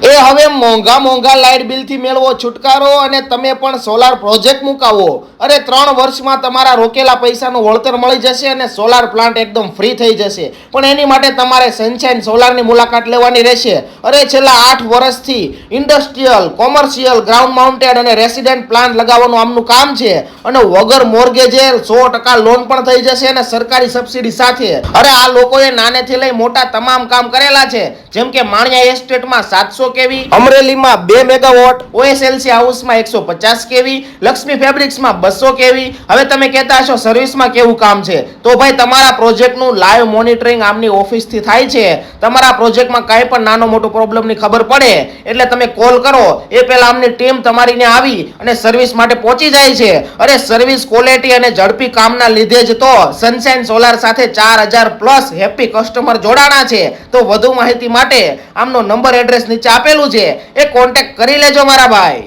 એ હવે મોંઘા મોંઘા લાઇટ બિલ થી મેળવો છુટકારો અને તમે પણ સોલાર પ્રોજેક્ટ મુકાવો. અરે 3 વર્ષમાં તમારા રોકેલા પૈસાનું વળતર મળી જશે અને સોલાર પ્લાન્ટ એકદમ ફ્રી થઈ જશે. પણ એની માટે તમારે સનશાઇન સોલારની મુલાકાત લેવાની રહેશે. અરે છેલ્લા 8 વર્ષથી ઇન્ડસ્ટ્રીયલ, કોમર્શિયલ, ગ્રાઉન્ડ માઉન્ટેડ અને રેસિડેન્ટ પ્લાન્ટ લગાવવાનું આમનું કામ છે અને વગર મોર્ગેજે 100% લોન પણ થઈ જશે અને સરકારી સબસિડી સાથે. અરે આ લોકોએ નાનેથી લઈ મોટા તમામ કામ કરેલા છે, જેમ કે માણિયા એસ્ટેટમાં 700 કેવી, અમરેલીમાં 2 મેગાવોટ, ઓએસએલસી હાઉસમાં 150 કેવી, લક્ષ્મી ફેબ્રિક્સમાં 200 કેવી. હવે તમે કહેતા હશો સર્વિસમાં કેવું કામ છે, તો ભાઈ તમારા પ્રોજેક્ટનું લાઈવ મોનિટરિંગ આમની ઓફિસથી થાય છે. તમારા પ્રોજેક્ટમાં કાંઈ પણ નાનો મોટો પ્રોબ્લેમની ખબર પડે એટલે તમે કોલ કરો, એ પહેલા આમની ટીમ તમારી ને આવી અને સર્વિસ માટે પહોંચી જાય છે. અરે સર્વિસ ક્વોલિટી અને ઝડપી કામના લીધે જ તો સનશાઇન સોલાર સાથે 4000+ હેપી કસ્ટમર જોડાણા છે. તો વધુ માહિતી માટે આમનો નંબર એડ્રેસ નીચે આપેલું છે, એ કોન્ટેક્ટ કરી લેજો મારા ભાઈ.